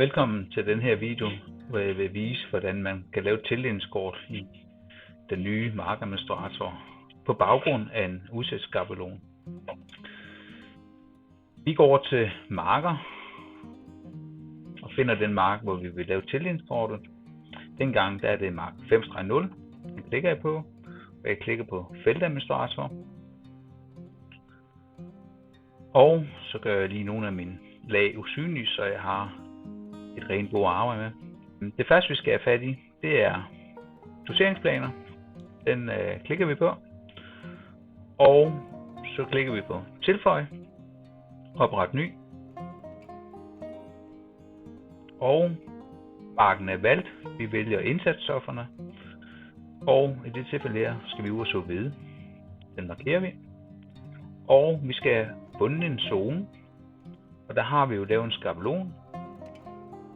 Velkommen til den her video, hvor jeg vil vise, hvordan man kan lave tildelingskort i den nye markadministrator på baggrund af en udsætskabelon. Vi går over til marker og finder den mark, hvor vi vil lave tildelingskortet. Dengang der er det mark 5-0. Den klikker jeg på, og jeg klikker på feltadministrator. Og så gør jeg lige nogle af mine lag usynlige, så jeg har et rent bord at arbejde med. Det første vi skal have fat i, det er doseringsplaner. Den klikker vi på. Og så klikker vi på tilføj, opret ny. Og marken er valgt. Vi vælger indsatsstofferne. Og i det tilfælde her skal vi ud og så hvede. Den markerer vi. Og vi skal have fundet en zone. Og der har vi jo lavet en skabelon.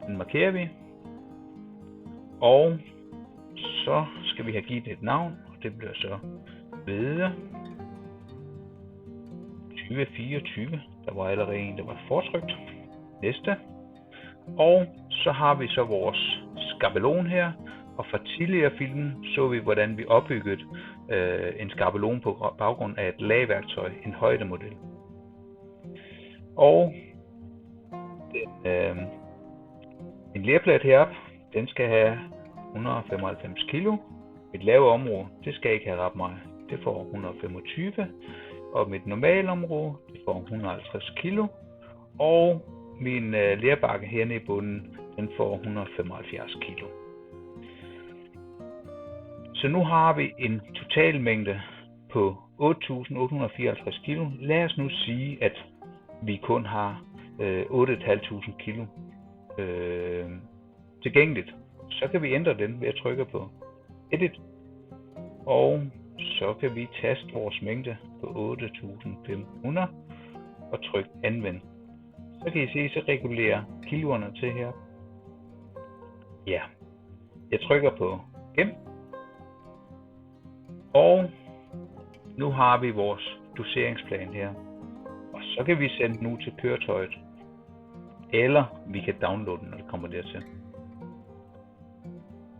Den markerer vi. Og så skal vi have givet et navn. Og det bliver så hvede 2024. Der var allerede en, der var fortrykt. Næste. Og så har vi så vores skabelon her. Og fra tidligere film så vi, hvordan vi opbyggede en skabelon på baggrund af et lagværktøj, en højdemodel. Og en lerplat heroppe, den skal have 195 kilo. Mit lave område, det skal ikke have ret meget. Det får 125. Og mit normale område, det får 150 kilo. Og min lerbakke hernede i bunden, den får 175 kilo. Så nu har vi en total mængde på 8.854 kilo. Lad os nu sige, at vi kun har 8.500 kilo tilgængeligt. Så kan vi ændre den ved at trykke på Edit. Og så kan vi taste vores mængde på 8.500 og trykke Anvend. Så kan I se, så regulerer kiloerne til her. Ja, jeg trykker på Gem. Og nu har vi vores doseringsplan her. Og så kan vi sende den ud til køretøjet. Eller vi kan downloade den, når det kommer dertil.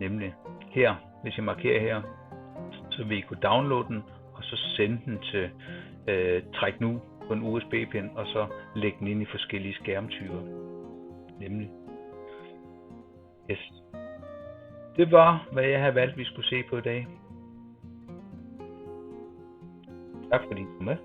Nemlig her, hvis jeg markerer her, så vil I kunne downloade den, og så sende den til træk nu på en USB-pind, og så lægge den ind i forskellige skærmtyper. Nemlig. Yes. Det var, hvad jeg havde valgt, vi skulle se på i dag. Tak fordi I kom med.